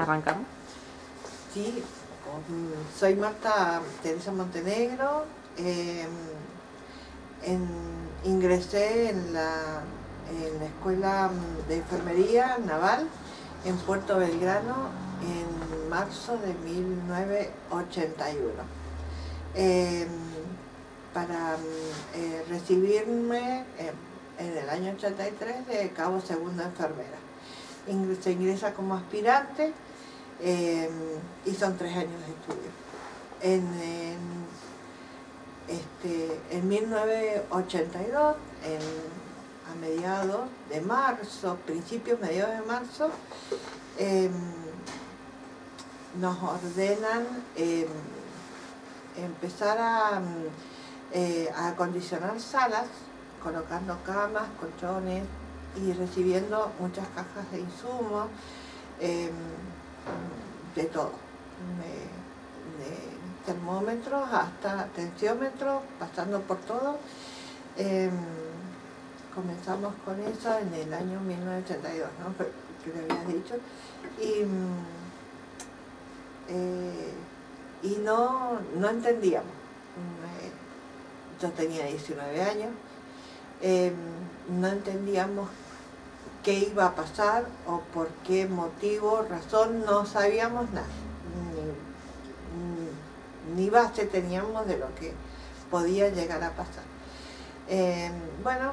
¿Arrancamos? Sí, soy Marta Teresa Montenegro. Ingresé en la Escuela de Enfermería Naval en Puerto Belgrano en marzo de 1981. Para recibirme en el año 83 de cabo segunda enfermera. Se ingresa como aspirante y son 3 años de estudio. En 1982, a mediados de marzo, mediados de marzo, nos ordenan empezar a acondicionar salas, colocando camas, colchones y recibiendo muchas cajas de insumos, de todo, de termómetros hasta tensiómetros, pasando por todo. Comenzamos con eso en el año 1982, ¿no? Que le había dicho, y no entendíamos. Yo tenía 19 años, no entendíamos qué iba a pasar o por qué motivo, razón, no sabíamos nada, ni base teníamos de lo que podía llegar a pasar. Bueno,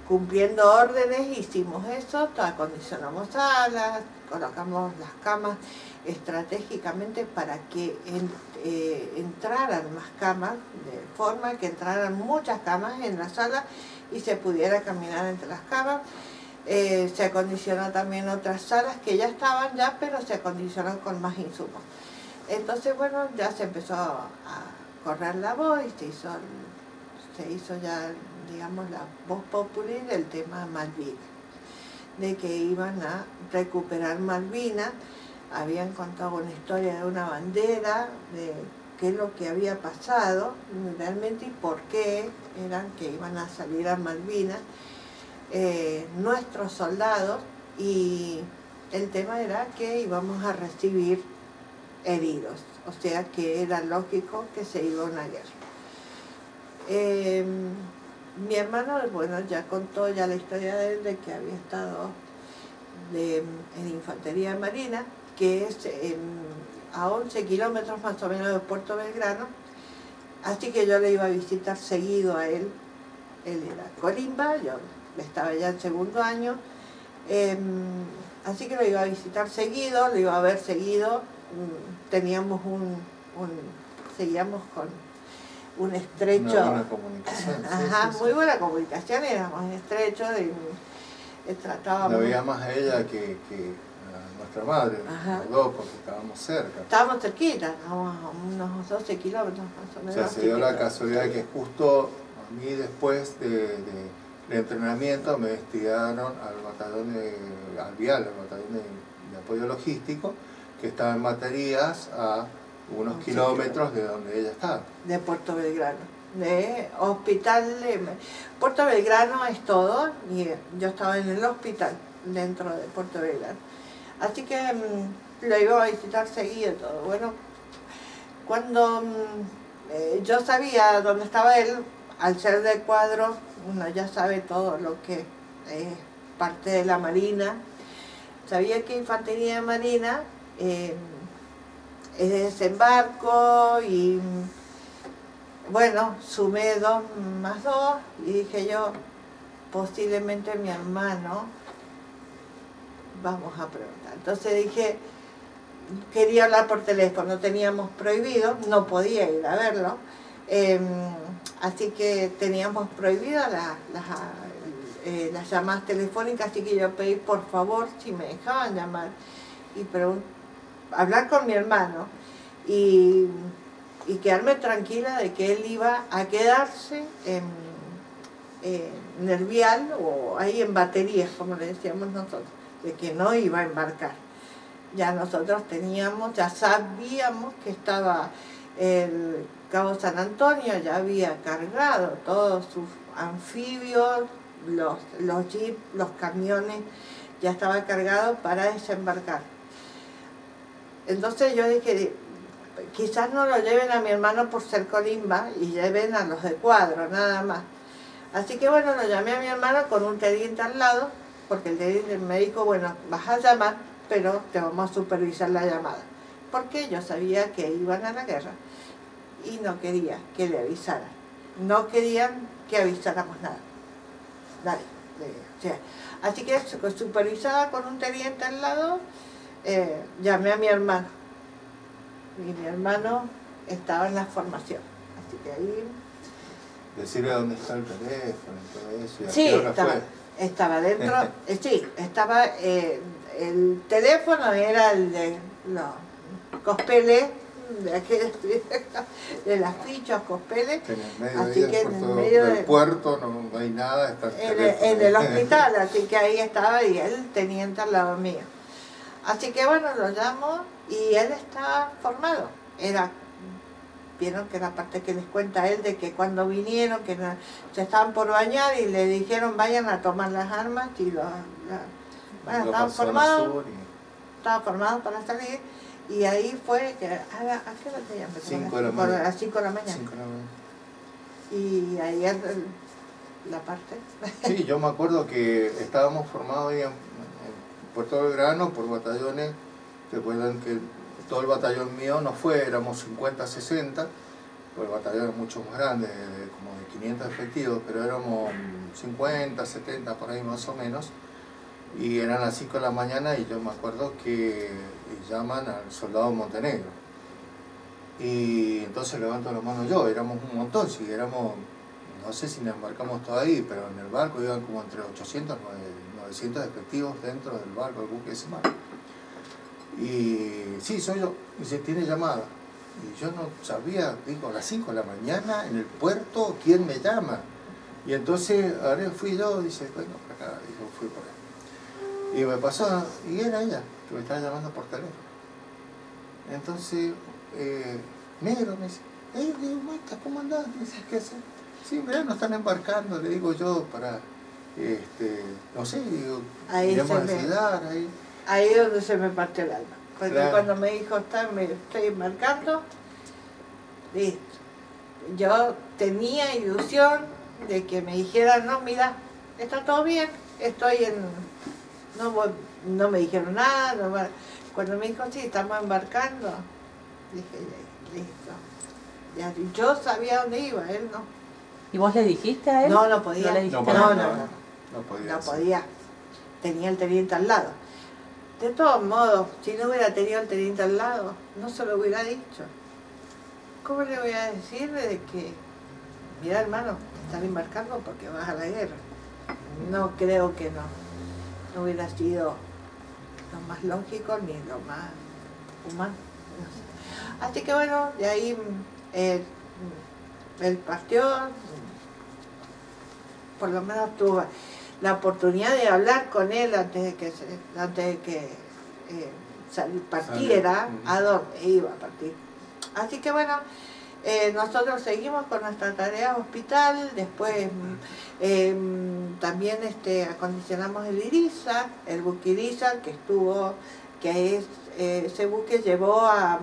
cumpliendo órdenes hicimos eso, acondicionamos salas, colocamos las camas estratégicamente para que entraran más camas, de forma que entraran muchas camas en la sala y se pudiera caminar entre las camas. Se acondicionó también otras salas que ya estaban pero se acondicionó con más insumos. Entonces, bueno, ya se empezó a correr la voz y se hizo ya, digamos, la voz populi del tema Malvinas, de que iban a recuperar Malvinas. Habían contado una historia de una bandera, de qué es lo que había pasado realmente y por qué eran que iban a salir a Malvinas nuestros soldados, y el tema era que íbamos a recibir heridos, o sea que era lógico que se iba a una guerra. Mi hermano, bueno, ya contó ya la historia de él, de que había estado en Infantería Marina, que es a 11 kilómetros más o menos de Puerto Belgrano, así que yo le iba a visitar seguido a él. Él era colimba, yo estaba ya en segundo año, así que lo iba a visitar seguido, lo iba a ver seguido. Teníamos seguíamos con un estrecho... Una buena comunicación. Ajá, sí. Muy buena comunicación, éramos estrechos y tratábamos... No veía más a ella que a nuestra madre, los dos, porque estábamos cerca. Estábamos cerquita, estábamos a unos 12 kilómetros más o menos. O sea, se dio la casualidad que justo a mí, después del entrenamiento, me destinaron al batallón al batallón de apoyo logístico, que estaba en Baterías a unos kilómetros de donde ella estaba. De Puerto Belgrano, de hospital. Puerto Belgrano es todo, y yo estaba en el hospital dentro de Puerto Belgrano. Así que lo iba a visitar seguido todo. Bueno, cuando yo sabía dónde estaba él, al ser de cuadro, uno ya sabe todo lo que es parte de la Marina. Sabía que Infantería Marina es desembarco, y bueno, sumé 2 más 2 y dije yo, posiblemente mi hermano, vamos a preguntar. Entonces dije, quería hablar por teléfono, teníamos prohibido, no podía ir a verlo, así que teníamos prohibidas las llamadas telefónicas, así que yo pedí por favor si me dejaban llamar y hablar con mi hermano y quedarme tranquila de que él iba a quedarse en el vial, o ahí en Baterías, como le decíamos nosotros, de que no iba a embarcar. Ya nosotros ya sabíamos que estaba el Cabo San Antonio, ya había cargado todos sus anfibios, los jeeps, los camiones, ya estaba cargado para desembarcar. Entonces yo dije, quizás no lo lleven a mi hermano por ser colimba y lleven a los de cuadro, nada más. Así que bueno, lo llamé a mi hermano con un teniente al lado, porque el teniente me dijo, bueno, vas a llamar, pero te vamos a supervisar la llamada. Porque yo sabía que iban a la guerra y no quería que le avisaran. No querían que avisáramos nada. Nadie. O sea, así que supervisada con un teniente al lado, llamé a mi hermano. Y mi hermano estaba en la formación. Así que ahí... Decirle dónde está el teléfono y todo eso. ¿Y a sí, qué hora fue? estaba dentro. Sí, estaba... el teléfono era el de los cospeles, de las fichas cospeles. Que en el medio, así que en el medio del puerto no hay nada, está en el hospital, así que ahí estaba y el teniente al lado mío. Así que bueno, lo llamo y él estaba formado. Vieron que la parte que les cuenta él de que cuando vinieron, que se estaban por bañar y le dijeron vayan a tomar las armas y bueno, estaban formados para salir. Y ahí fue que, ¿a qué hora te llamé? 5 de la mañana. A las 5 de la mañana. 5 de la mañana. Y ahí la parte. Sí, yo me acuerdo que estábamos formados ahí en Puerto Belgrano por batallones. Recuerdan que todo el batallón mío no fue, éramos 50, 60, pues el batallón era mucho más grande, como de 500 efectivos, pero éramos 50, 70 por ahí más o menos. Y eran las 5 de la mañana y yo me acuerdo que llaman al soldado Montenegro. Y entonces levanto la mano yo, éramos un montón, si éramos, no sé si nos embarcamos todo ahí, pero en el barco iban como entre 800 y 900 efectivos dentro del barco, el buque ese mar. Y sí, soy yo, y se tiene llamada. Y yo no sabía, digo, a las 5 de la mañana en el puerto, ¿quién me llama? Y entonces, ahora fui yo, dice, bueno, por acá, y yo fui por ahí. Y me pasó, y era ella, que me estaba llamando por teléfono. Entonces, negro me dice, digo, Maita, ¿cómo andás? Me dice, ¿qué haces? Sí, mirá, nos están embarcando, le digo yo, para, no sé, digo, iremos a desayunar ahí. Ahí es donde se me partió el alma. Porque claro. Cuando me dijo, me estoy embarcando, listo. Yo tenía ilusión de que me dijeran, no, mira, está todo bien, estoy en... No me dijeron nada, cuando me dijo, sí, estamos embarcando, dije, listo. Ya, yo sabía dónde iba, él no. ¿Y vos le dijiste a él? No, no podía. ¿No le dijiste No podía. Tenía el teniente al lado. De todos modos, si no hubiera tenido el teniente al lado, no se lo hubiera dicho. ¿Cómo le voy a decirle de que, mira hermano, te están embarcando porque vas a la guerra? No creo que no hubiera sido lo más lógico ni lo más humano. No sé. Así que bueno, de ahí él partió, por lo menos tuve la oportunidad de hablar con él antes de que partiera a dónde iba a partir. Así que bueno, nosotros seguimos con nuestra tarea hospital, después también acondicionamos el Iriza, el buque Iriza, ese buque llevó a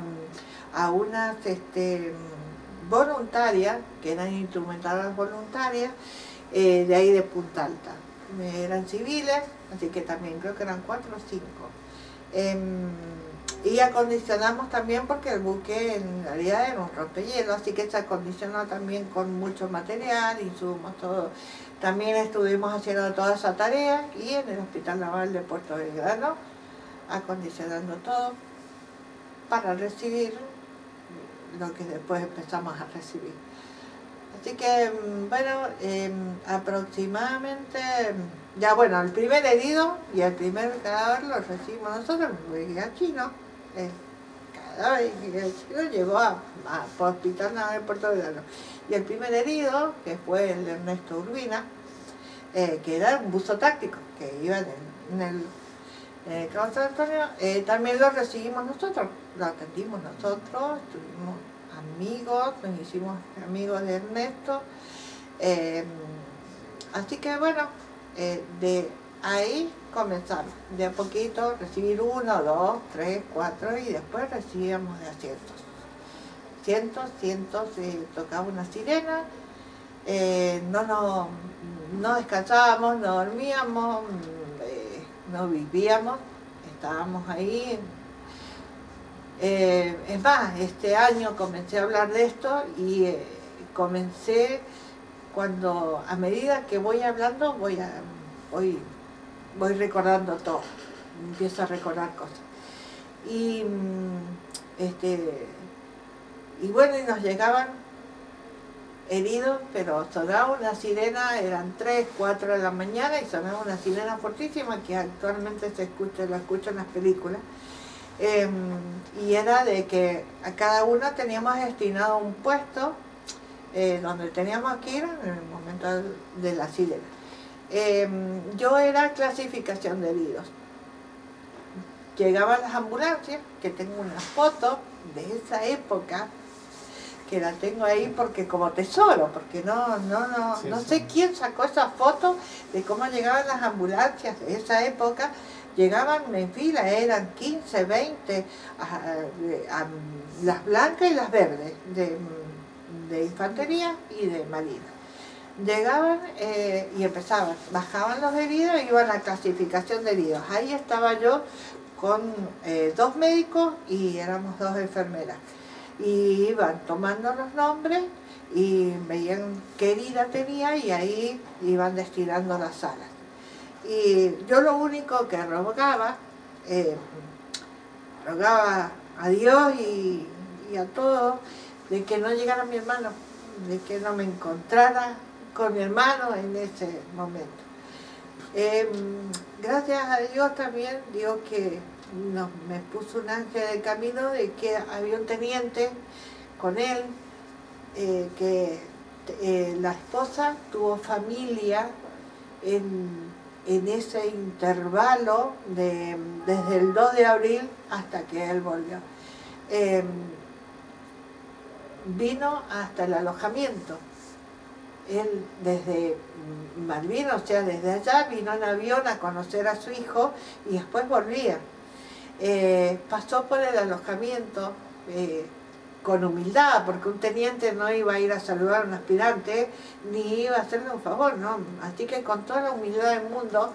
unas voluntarias, que eran instrumentadoras voluntarias, de ahí de Punta Alta. Eran civiles, así que también creo que eran 4 o 5. Y acondicionamos también porque el buque en realidad era un rompehielos, así que se acondicionó también con mucho material, insumos, todo. También estuvimos haciendo toda esa tarea y en el Hospital Naval de Puerto Belgrano, acondicionando todo para recibir lo que después empezamos a recibir. Así que, bueno, aproximadamente, ya bueno, el primer herido y el primer cadáver lo recibimos nosotros, el chino. El cadáver chino llegó a Hospital Naval de Puerto Belgrano. Y el primer herido, que fue el Ernesto Urbina, que era un buzo táctico, que iba en el Cabo San Antonio, también lo recibimos nosotros, lo atendimos nosotros, estuvimos amigos, nos hicimos amigos de Ernesto, así que bueno, ahí comenzamos, de a poquito, recibir 1, 2, 3, 4 y después recibíamos de a cientos, tocaba una sirena, no descansábamos, no dormíamos, no vivíamos, estábamos ahí. Es más, este año comencé a hablar de esto y comencé cuando, a medida que voy hablando, voy recordando todo, empiezo a recordar cosas. Y bueno, y nos llegaban heridos, pero sonaba una sirena, eran 3, 4 de la mañana y sonaba una sirena fortísima que actualmente la escucho en las películas. Y era de que a cada uno teníamos destinado un puesto donde teníamos que ir en el momento de la sirena. Yo era clasificación de heridos. Llegaban las ambulancias, que tengo una foto de esa época, que la tengo ahí porque como tesoro, porque no sé quién sacó esa foto de cómo llegaban las ambulancias de esa época. Llegaban en fila, eran 15, 20, las blancas y las verdes, de infantería y de marina. Llegaban y empezaban, bajaban los heridos e iban a clasificación de heridos. Ahí estaba yo con 2 médicos y éramos 2 enfermeras. Y iban tomando los nombres y veían qué herida tenía y ahí iban destinando las salas. Y yo lo único que rogaba a Dios y a todos de que no llegara mi hermano, de que no me encontrara con mi hermano en ese momento. Gracias a Dios también, Dios que me puso un ángel del camino de que había un teniente con él, que la esposa tuvo familia en ese intervalo desde el 2 de abril hasta que él volvió. Vino hasta el alojamiento. Él desde Malvinas, o sea, desde allá, vino en avión a conocer a su hijo y después volvía. Pasó por el alojamiento con humildad, porque un teniente no iba a ir a saludar a un aspirante ni iba a hacerle un favor, ¿no? Así que con toda la humildad del mundo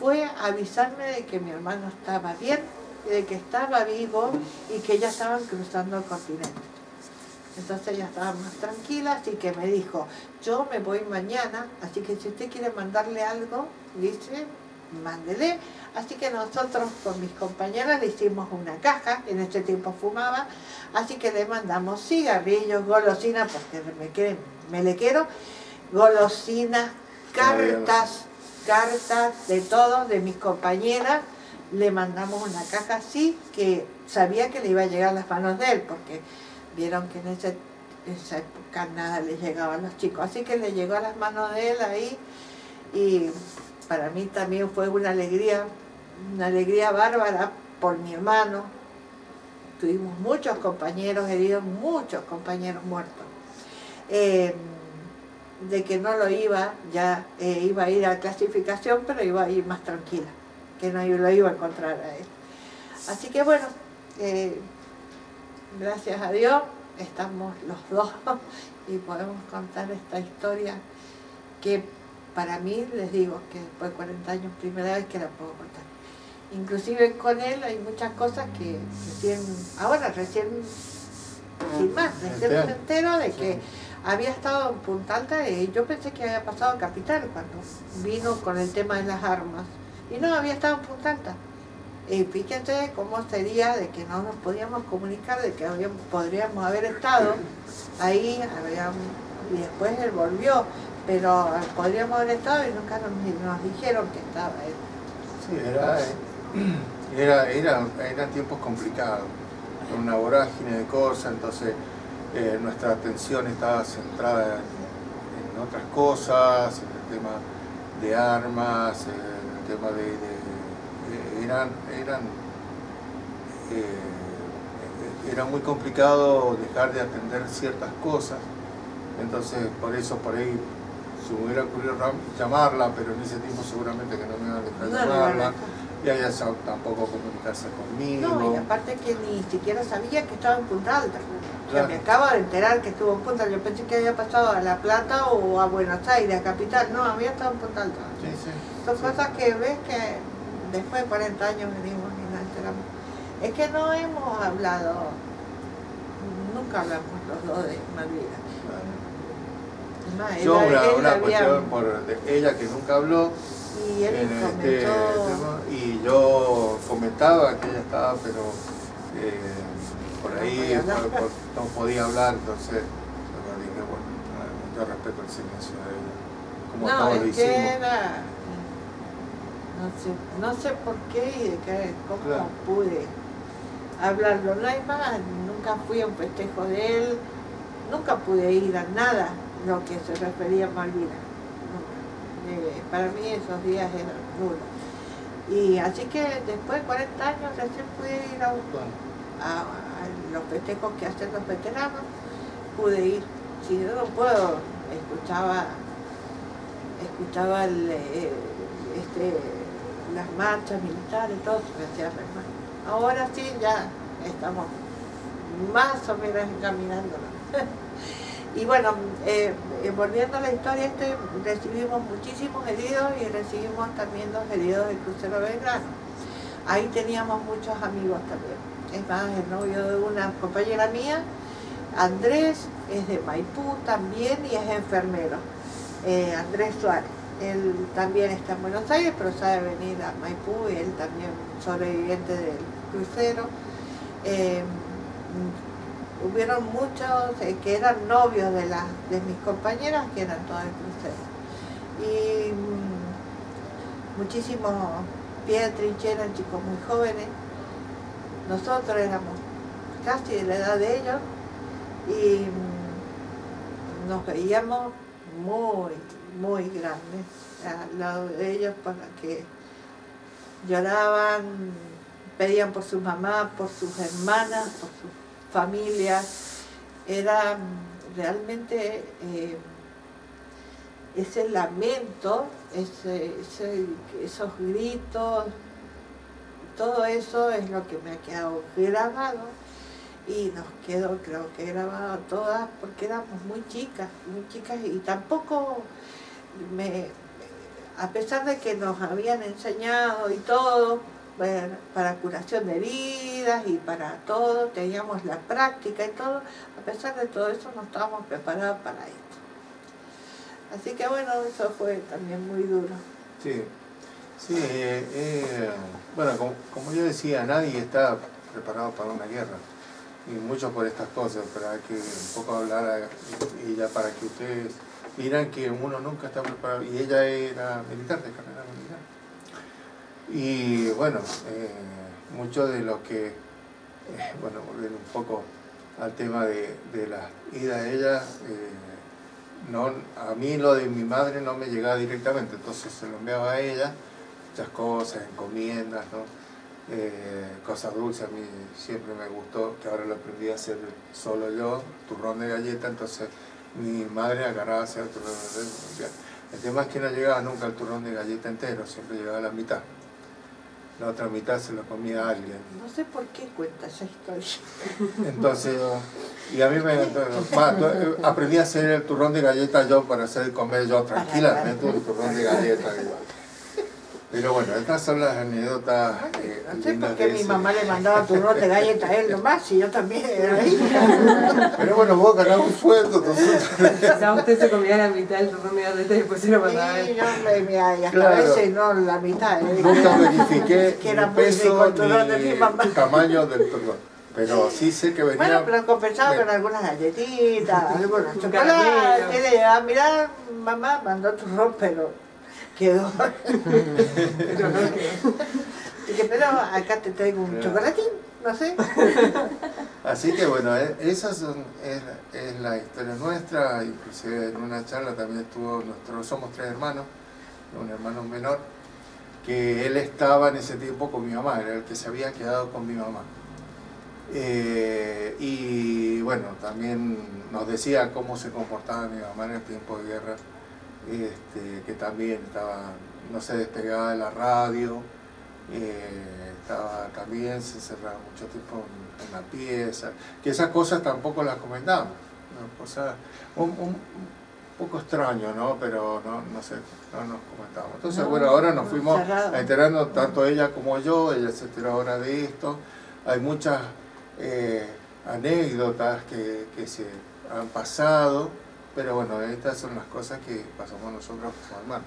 fue a avisarme de que mi hermano estaba bien, de que estaba vivo y que ya estaban cruzando el continente. Entonces ella estaba más tranquila, así que me dijo, yo me voy mañana, así que si usted quiere mandarle algo, dice, mándele. Así que nosotros con mis compañeras le hicimos una caja, en ese tiempo fumaba, así que le mandamos cigarrillos, golosinas, porque me le quiero, golosinas, cartas de todos, de mis compañeras, le mandamos una caja así, que sabía que le iba a llegar a las manos de él, porque vieron que en esa época nada le llegaba a los chicos, así que le llegó a las manos de él ahí, y para mí también fue una alegría bárbara por mi hermano. Tuvimos muchos compañeros heridos, muchos compañeros muertos. De que no lo iba, iba a ir a clasificación, pero iba a ir más tranquila, que no lo iba a encontrar a él. Así que bueno, gracias a Dios estamos los dos y podemos contar esta historia que para mí, les digo, que después de 40 años, primera vez que la puedo contar. Inclusive con él hay muchas cosas que recién me entero de que había estado en Punta Alta y yo pensé que había pasado a Capital cuando vino con el tema de las armas. Y no, había estado en Punta Alta. Y fíjense cómo sería de que no nos podíamos comunicar, de que podríamos haber estado ahí, y después él volvió, pero podríamos haber estado y nunca nos dijeron que estaba él. Sí, eran tiempos complicados, una vorágine de cosas, entonces nuestra atención estaba centrada en otras cosas, en el tema de armas, en el tema era muy complicado dejar de atender ciertas cosas, entonces por eso por ahí se me hubiera ocurrido llamarla, pero en ese tiempo seguramente que no me iban a dejar No, llamarla. Y ella tampoco comunicarse conmigo. No, y aparte que ni siquiera sabía que estaba en Punta Alta. O sea, Claro. me acabo de enterar que estuvo en Punta Alta. Yo pensé que había pasado a La Plata o a Buenos Aires, a Capital. No, había estado en Punta Alta. Sí, sí. Son cosas que ves que después de 40 años venimos y nos enteramos. Es que no hemos hablado, nunca hablamos los dos de Malvinas. Más, Yo él una había- cuestión por ella que nunca habló Y él en este comentó... tema, y yo comentaba que ella estaba, pero por ahí no podía hablar, entonces yo dije, bueno, yo respeto el silencio de ella, como No, todos lo es hicimos. que era... No sé por qué y de qué, cómo Claro. pude hablarlo. No hay más, nunca fui a un festejo de él, nunca pude ir a nada lo que se refería a Malvinas. Nunca. Para mí esos días eran nulos. Y así que después de 40 años recién pude ir a los festejos que hacen los veteranos, pude ir. Si yo no puedo, escuchaba las marchas militares, todo se me hacía re mal. Ahora sí ya estamos más o menos encaminándonos. Y bueno, volviendo a la historia, recibimos muchísimos heridos y recibimos también los heridos del crucero Belgrano. Ahí teníamos muchos amigos también. Es más, el novio de una compañera mía, Andrés, es de Maipú también y es enfermero. Andrés Suárez. Él también está en Buenos Aires, pero sabe venir a Maipú y él también sobreviviente del crucero. Hubieron muchos que eran novios de mis compañeras que eran todas del crucero. Y muchísimos pies de trinchera, chicos muy jóvenes. Nosotros éramos casi de la edad de ellos y nos veíamos muy grandes al lado de ellos, porque lloraban, pedían por su mamá, por sus hermanas, por sus familias. Era realmente ese lamento, esos gritos, todo eso es lo que me ha quedado grabado y nos quedó, creo que grabado a todas, porque éramos muy chicas y tampoco a pesar de que nos habían enseñado y todo, para curación de heridas y para todo, teníamos la práctica y todo, a pesar de todo eso no estábamos preparados para esto. Así que bueno, eso fue también muy duro. Sí, sí, bueno, como yo decía, nadie está preparado para una guerra, y mucho por estas cosas, pero hay que un poco hablar, y ya para que ustedes miran que uno nunca está preparado, y ella era militar, de carrera militar. Y bueno, mucho de lo que, bueno, volver un poco al tema de la ida de ella, no, a mí lo de mi madre no me llegaba directamente, entonces se lo enviaba a ella, muchas cosas, encomiendas, ¿no? Cosas dulces. A mí siempre me gustó, que ahora lo aprendí a hacer solo yo, turrón de galleta, entonces mi madre agarraba a hacer el turrón de galleta. El tema es que no llegaba nunca el turrón de galleta entero, siempre llegaba a la mitad. La otra mitad se lo comía alguien. No sé por qué cuenta esa historia. Entonces, y a mí me aprendí a hacer el turrón de galleta yo para hacer comer yo tranquilamente un turrón de galleta. Pero bueno, estas son las anécdotas. No sé por qué mi mamá le mandaba turrón de galleta a él nomás, y yo también era hija. Pero bueno, vos ganás un sueldo, nosotros. Ya usted se comía la mitad del turrón de galleta y después se lo mandaba a él. Sí, y hasta Claro. a veces no la mitad. Nunca verifiqué que era ni muy rico peso el turrón de mi mamá. ni tamaño del turrón. Pero sí sé que venía... Bueno, pero compensaba Bueno. con algunas galletitas, algunos Un chocolates. caramelo. Y le llegaba, mirá, mamá mandó turrón, pero quedó. Pero no quedó. Dije, pero acá te traigo un chocolatín, no sé. Así que bueno, es la historia nuestra. Inclusive en una charla también estuvo somos 3 hermanos, un hermano menor, que él estaba en ese tiempo con mi mamá, era el que se había quedado con mi mamá. Y bueno, también nos decía cómo se comportaba mi mamá en el tiempo de guerra, que también no se despegaba de la radio, también se encerraba mucho tiempo en la pieza, que esas cosas tampoco las comentamos, una cosa un poco extraño, ¿no? Pero no sé, no nos comentamos. Entonces, bueno, ahora nos fuimos enterando, tanto ella como yo, ella se enteró ahora de esto, hay muchas anécdotas que se han pasado, pero bueno, estas son las cosas que pasamos nosotros como hermanos.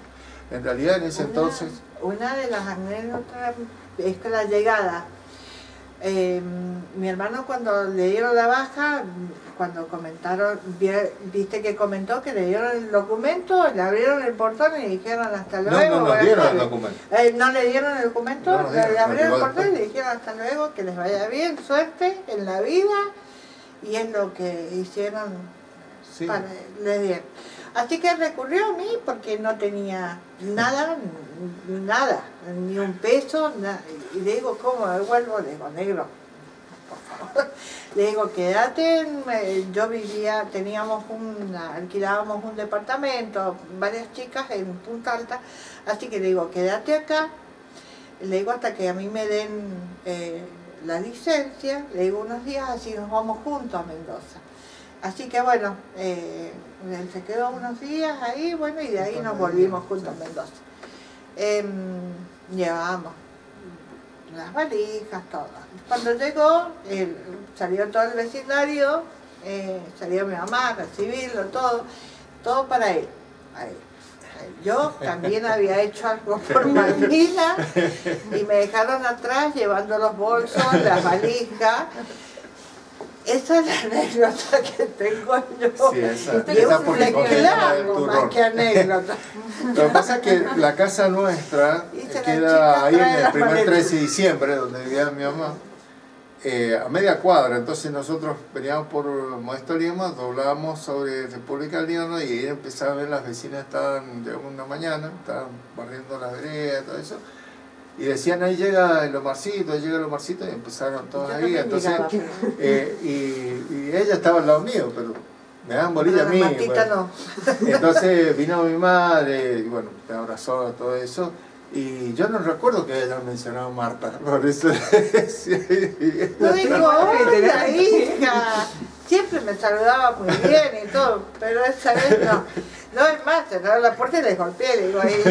En realidad en ese entonces... Una de las anécdotas es que la llegada, mi hermano cuando le dieron la baja, cuando comentaron, viste que comentó que le dieron el documento, le abrieron el portón y le dijeron hasta luego. No nos dieron el documento. No le dieron el documento, le abrieron el portón y le dijeron hasta luego, que les vaya bien, suerte en la vida, y es lo que hicieron, sí. Le dieron. Así que recurrió a mí porque no tenía nada, ni un peso, nada. Y le digo, ¿cómo vuelvo? Le digo, negro, por favor. Le digo, quédate, yo vivía, alquilábamos un departamento, varias chicas en Punta Alta, así que le digo, quédate acá, le digo hasta que a mí me den la licencia, le digo unos días, así nos vamos juntos a Mendoza. Así que bueno, él se quedó unos días ahí, bueno, y de ahí nos volvimos juntos a Mendoza. Llevábamos las valijas, todo. Cuando llegó, salió todo el vecindario, salió mi mamá a recibirlo, todo para él. Yo también había hecho algo por Malvina y me dejaron atrás llevando los bolsos, las valijas. Esa es la anécdota que tengo yo. Sí, esa es un reclamo más que anécdota. Lo que pasa es que la casa nuestra queda ahí en el primer 13 de diciembre, donde vivía mi mamá, a media cuadra. Entonces nosotros veníamos por Modesto Lima, doblábamos sobre República Líbano y ahí empezaba a ver las vecinas, estaban de una mañana, estaban barriendo la vereda, todo eso. Y decían, ahí llega el Omarcito, y empezaron todos ahí. Entonces, y ella estaba al lado mío, pero me daban bolilla a mí. Bueno. No. Entonces vino mi madre, y bueno, me abrazó, todo eso. Y yo no recuerdo que ella mencionaba a Marta, por eso le decía. No dijo, hola hija. Siempre me saludaba muy bien y todo, pero esa vez no. No, es más, cerró la puerta y les golpeé, le digo ahí.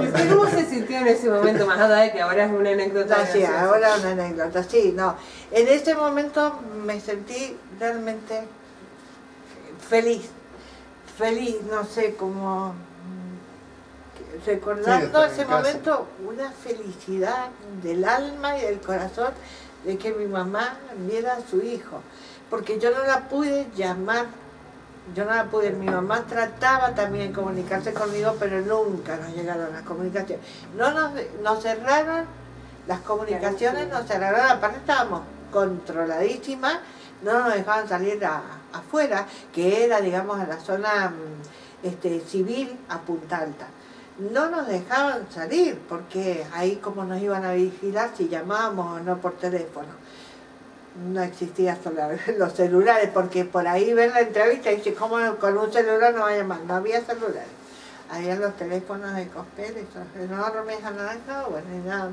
¿Y usted cómo se sintió en ese momento, más allá de que ahora es una anécdota? No, sí, ahora una anécdota, sí, no. En ese momento me sentí realmente feliz, no sé, como recordando ese momento, una felicidad del alma y del corazón de que mi mamá viera a su hijo, porque yo no la pude llamar. Mi mamá trataba también de comunicarse conmigo, pero nunca nos llegaron las comunicaciones. Nos cerraron las comunicaciones, nos cerraron, aparte estábamos controladísimas, no nos dejaban salir afuera, que era, digamos, a la zona civil, a Punta Alta. No nos dejaban salir, porque ahí como nos iban a vigilar si llamábamos o no por teléfono. No existían los celulares, porque por ahí ven la entrevista y dicen, ¿cómo con un celular no va a llamar? No había celulares. Había los teléfonos de Cospel, esos enormes anaranjados, bueno, y nada.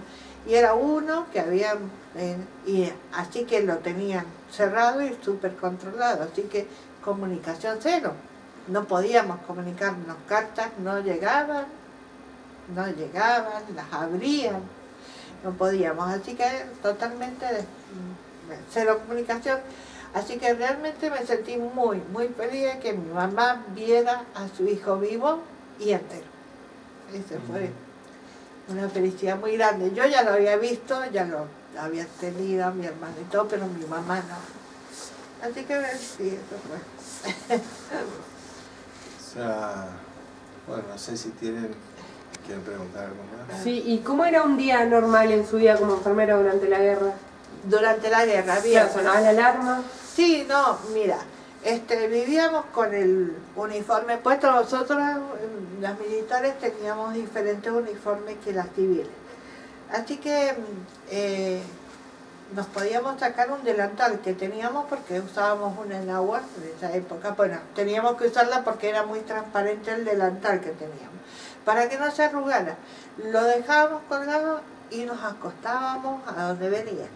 Y era uno que había, y así que lo tenían cerrado y súper controlado, así que comunicación cero. No podíamos comunicarnos, cartas no llegaban, las abrían, no podíamos, así que totalmente cero comunicación. Así que realmente me sentí muy feliz de que mi mamá viera a su hijo vivo y entero. Esa fue una felicidad muy grande. Yo ya lo había visto, ya lo había tenido a mi hermano y todo, pero mi mamá no. Así que sí, eso fue. O sea, bueno, no sé si quieren preguntar algo más. Sí, ¿y cómo era un día normal en su vida como enfermera durante la guerra? Durante la guerra había... ¿Sonaba la alarma? Sí, no, mira, vivíamos con el uniforme puesto. Nosotros, las militares, teníamos diferentes uniformes que las civiles. Así que nos podíamos sacar un delantal que teníamos porque usábamos una enagua de esa época. Bueno, teníamos que usarla porque era muy transparente el delantal que teníamos, para que no se arrugara. Lo dejábamos colgado y nos acostábamos a donde venía.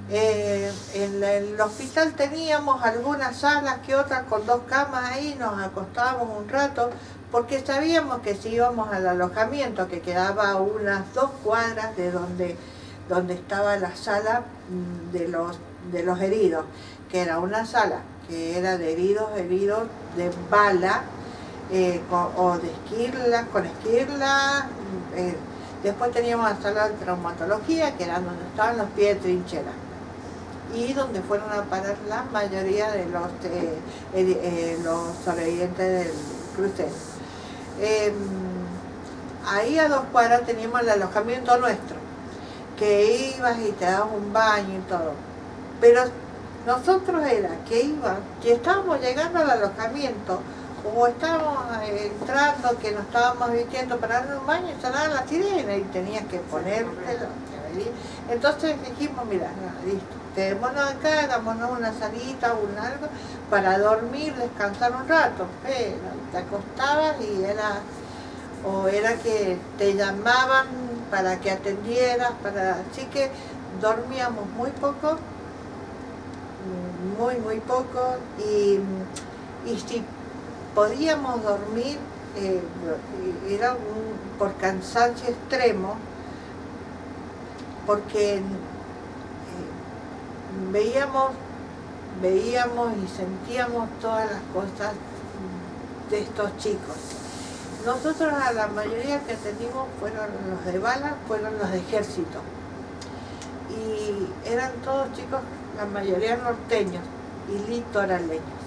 En el hospital teníamos algunas salas que otras con 2 camas ahí, nos acostábamos un rato, porque sabíamos que si íbamos al alojamiento, que quedaba a unas 2 cuadras de donde estaba la sala de los heridos, que era una sala que era de heridos de bala, o de esquirlas, con esquirlas. Después teníamos la sala de traumatología, que era donde estaban los pies de trinchera, y donde fueron a parar la mayoría de los sobrevivientes del crucero. Ahí a 2 cuadras teníamos el alojamiento nuestro, que ibas y te dabas un baño y todo. Pero nosotros era que estábamos llegando al alojamiento, o estábamos entrando, que nos estábamos vistiendo para dar un baño y sonaban las sirenas y tenías que ponértelo. Entonces dijimos, mira, listo, quedémonos acá, hagámonos una salita o un algo para dormir, descansar un rato. Pero te acostabas y era que te llamaban para que atendieras, así que dormíamos muy poco, muy poco, y si podíamos dormir, era por cansancio extremo, porque veíamos y sentíamos todas las cosas de estos chicos. Nosotros a la mayoría que atendimos fueron los de bala, fueron los de ejército. Y eran todos chicos, la mayoría norteños y litoraleños.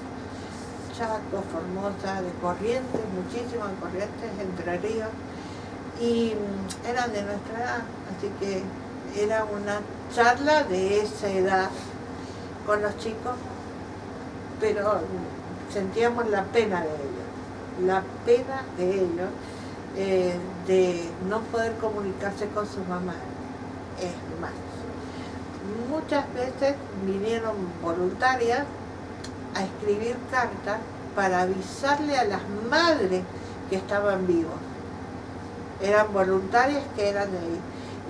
Chaco, Formosa, de Corrientes, muchísimas Corrientes, Entre Ríos. Y eran de nuestra edad, así que era una charla de esa edad con los chicos, pero sentíamos la pena de ellos, de no poder comunicarse con su mamá. Es más, muchas veces vinieron voluntarias a escribir cartas para avisarle a las madres que estaban vivos. Eran voluntarias que eran de ahí.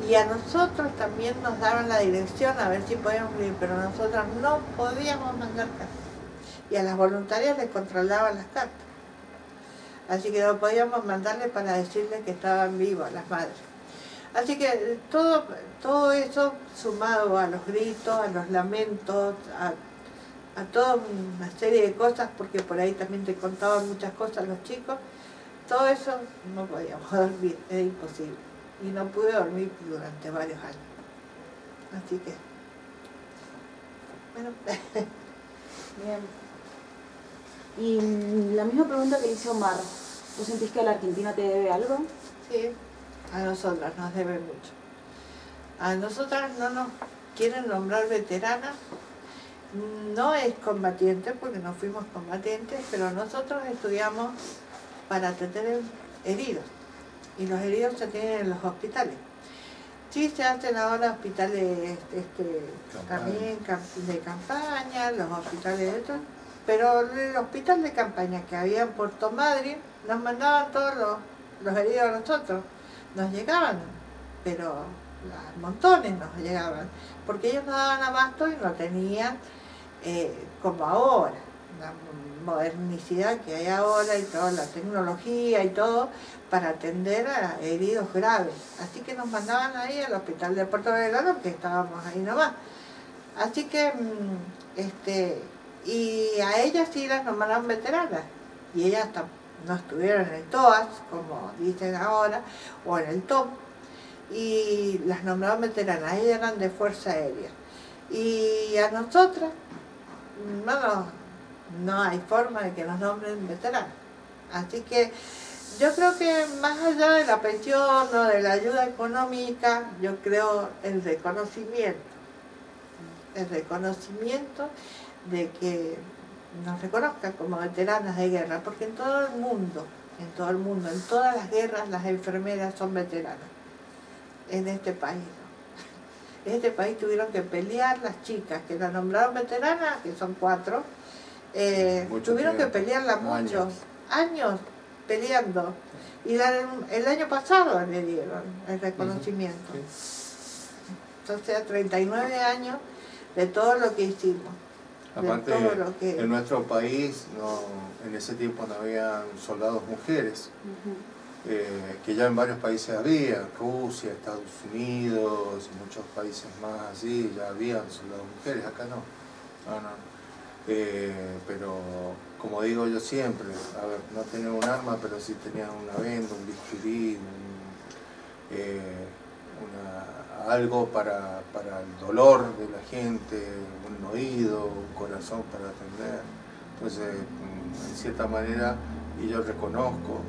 Y a nosotros también nos daban la dirección a ver si podíamos ir, pero nosotros no podíamos mandar cartas. Y a las voluntarias les controlaban las cartas. Así que no podíamos mandarles para decirles que estaban vivas las madres. Así que todo eso, sumado a los gritos, a los lamentos, a toda una serie de cosas, porque por ahí también te contaban muchas cosas los chicos, todo eso no podíamos dormir, era imposible. Y no pude dormir durante varios años. Así que, bueno. Bien. Y la misma pregunta que le hizo Omar, ¿vos sentís que la Argentina te debe algo? Sí, a nosotras nos debe mucho. A nosotras no nos quieren nombrar veteranas, no es combatiente porque no fuimos combatientes, pero nosotros estudiamos para atender heridos, y los heridos se tienen en los hospitales. Sí se hacen ahora hospitales también de campaña, los hospitales de estos, pero el hospital de campaña que había en Puerto Madryn nos mandaban todos los heridos a nosotros, nos llegaban, pero a montones nos llegaban, porque ellos no daban abasto y no tenían como ahora, la modernicidad que hay ahora y toda la tecnología y todo para atender a heridos graves. Así que nos mandaban ahí al hospital de Puerto Belgrano, que estábamos ahí nomás. Así que, y a ellas sí las nombraron veteranas, y ellas no estuvieron en el TOAS, como dicen ahora, o en el TOP, y las nombraron veteranas, ellas eran de Fuerza Aérea. Y a nosotras, no hay forma de que nos nombren veteranos. Así que yo creo que más allá de la pensión o de la ayuda económica, yo creo el reconocimiento de que nos reconozcan como veteranas de guerra, porque en todo el mundo, en todas las guerras, las enfermeras son veteranas, en este país, ¿no? En este país tuvieron que pelear las chicas que la nombraron veterana, que son 4, tuvieron que pelearla muchos años peleando. Y el año pasado le dieron el reconocimiento. O sea, 39 años de todo lo que hicimos. Aparte, todo lo que... en nuestro país en ese tiempo no había soldados mujeres, que ya en varios países había, Rusia, Estados Unidos, y muchos países más así, ya habían soldados mujeres, acá no. Pero como digo yo siempre, a ver, no tenían un arma, pero sí tenían una venda, un bisturí, algo para el dolor de la gente, un oído, un corazón para atender. Entonces, en cierta manera, y yo reconozco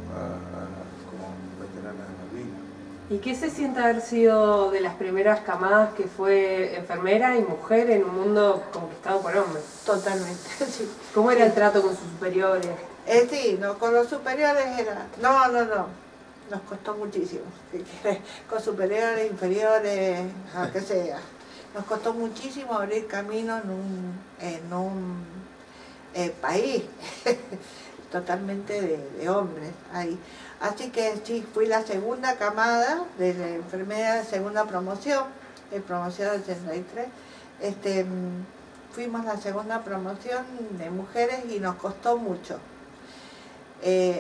como veterana de Malvinas. ¿Y qué se siente haber sido de las primeras camadas que fue enfermera y mujer en un mundo conquistado por hombres? Totalmente, sí. ¿Cómo era el trato con sus superiores? Sí, no, con los superiores era... No, nos costó muchísimo. Con superiores, inferiores, lo que sea. Nos costó muchísimo abrir camino en un país totalmente de hombres ahí. Así que sí, fui la segunda camada de la enfermera de segunda promoción, de promoción 83. Fuimos la segunda promoción de mujeres y nos costó mucho.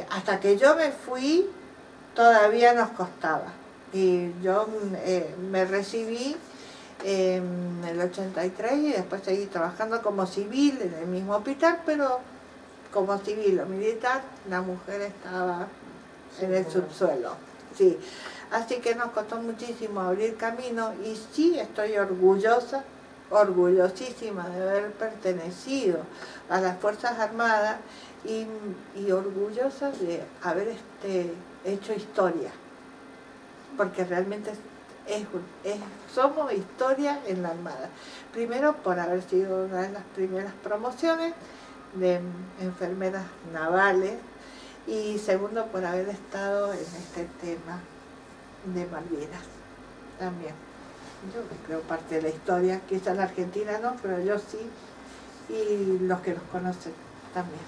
Hasta que yo me fui, todavía nos costaba. Y yo me recibí en el 83 y después seguí trabajando como civil en el mismo hospital, pero como civil o militar, la mujer estaba en el subsuelo. Sí. Así que nos costó muchísimo abrir camino y sí estoy orgullosa, orgullosísima de haber pertenecido a las Fuerzas Armadas y orgullosa de haber hecho historia, porque realmente somos historia en la Armada. Primero por haber sido una de las primeras promociones de enfermeras navales y segundo por haber estado en este tema de Malvinas también. Yo creo parte de la historia, quizás la Argentina no, pero yo sí, y los que nos conocen también.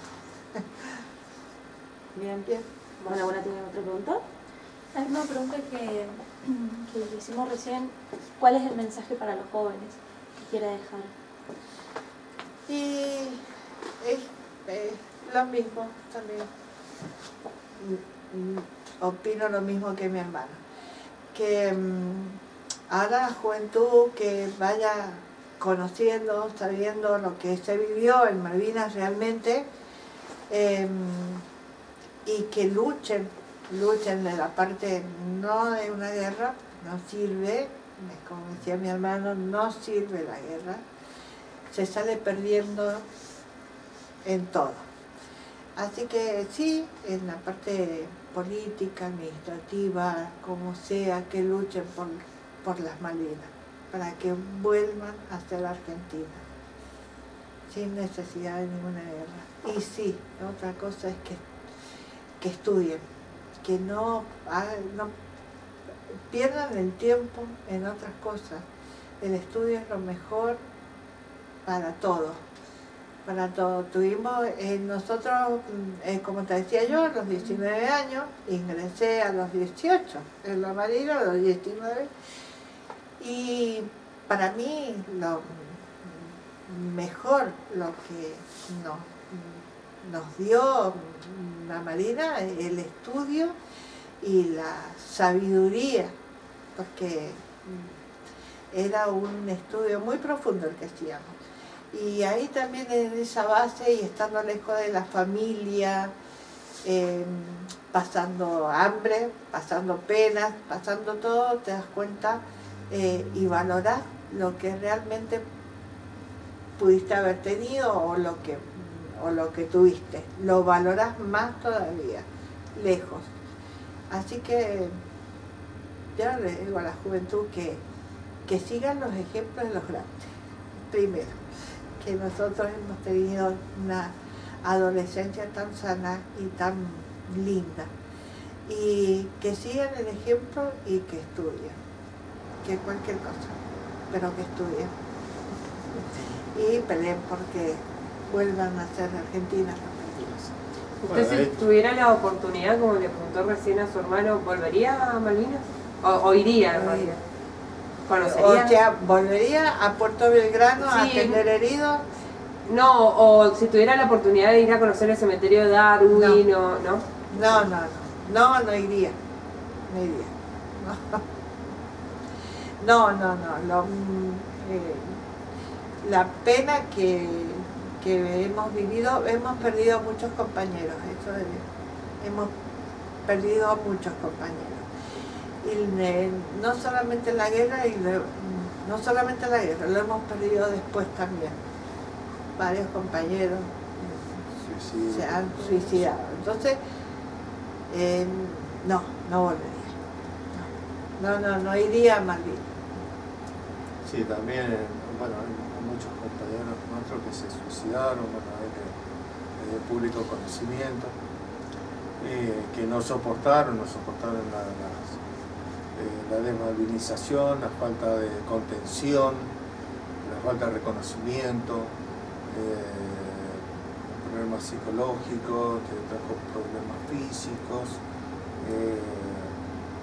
Bien. Bien. Bueno, ¿tiene otra pregunta? Hay una pregunta que hicimos recién. ¿Cuál es el mensaje para los jóvenes que quiera dejar? Y es lo mismo también. Opino lo mismo que mi hermano. Que ahora la juventud que vaya conociendo, sabiendo lo que se vivió en Malvinas realmente, y que luchen de la parte no de una guerra, no sirve, como decía mi hermano, no sirve la guerra, se sale perdiendo en todo. Así que sí, en la parte política, administrativa, como sea, que luchen por las Malvinas, para que vuelvan hacia la Argentina, sin necesidad de ninguna guerra. Y sí, otra cosa es que estudien, que no pierdan el tiempo en otras cosas. El estudio es lo mejor para todo. Para todo. Tuvimos, nosotros, como te decía yo, a los 19 años, ingresé a los 18 en la Marina, a los 19, y para mí lo mejor, lo que nos dio la Marina, el estudio y la sabiduría, porque era un estudio muy profundo el que hacíamos. Y ahí también en esa base y estando lejos de la familia, pasando hambre, pasando penas, pasando todo, te das cuenta y valorás lo que realmente pudiste haber tenido o lo que tuviste. Lo valorás más todavía, lejos. Así que yo le digo a la juventud que sigan los ejemplos de los grandes, primero. Que nosotros hemos tenido una adolescencia tan sana y tan linda, y que sigan el ejemplo y que estudien, que cualquier cosa. pero que estudien. Y peleen porque vuelvan a ser argentinas las Malvinas. ¿Usted si tuviera la oportunidad, como le preguntó recién a su hermano, volvería a Malvinas? ¿O iría en realidad? ¿Conocería? O sea, ¿volvería a Puerto Belgrano a Sí. atender heridos? No, o si tuviera la oportunidad de ir a conocer el cementerio de Darwin, ¿no? No iría. No iría. No. La pena que hemos vivido, hemos perdido muchos compañeros, eso hemos perdido muchos compañeros. Y no solamente en la guerra, lo hemos perdido después también. Varios compañeros se han suicidado. Entonces, no volvería. No iría a Malvinas. Sí, también, bueno, hay muchos compañeros nuestros que se suicidaron, bueno, es de público conocimiento, que no soportaron la desmalvinización, la falta de contención, la falta de reconocimiento, problemas psicológicos, que trajo problemas físicos,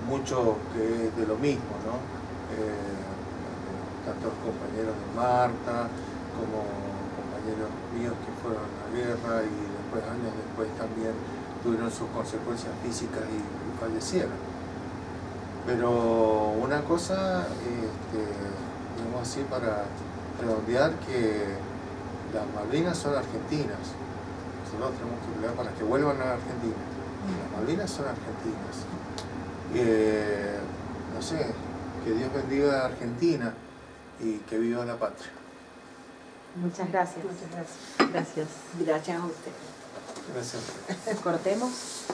mucho que es de lo mismo, ¿no? Tanto los compañeros de Marta como compañeros míos que fueron a la guerra y después, años después, también tuvieron sus consecuencias físicas y fallecieron. Pero una cosa, digamos así, para redondear, que las Malvinas son argentinas. Nosotros tenemos que pelear para que vuelvan a la Argentina. Las Malvinas son argentinas. No sé, que Dios bendiga a Argentina y que viva la patria. Muchas gracias. Muchas gracias. Gracias. Gracias a usted. Gracias. Cortemos.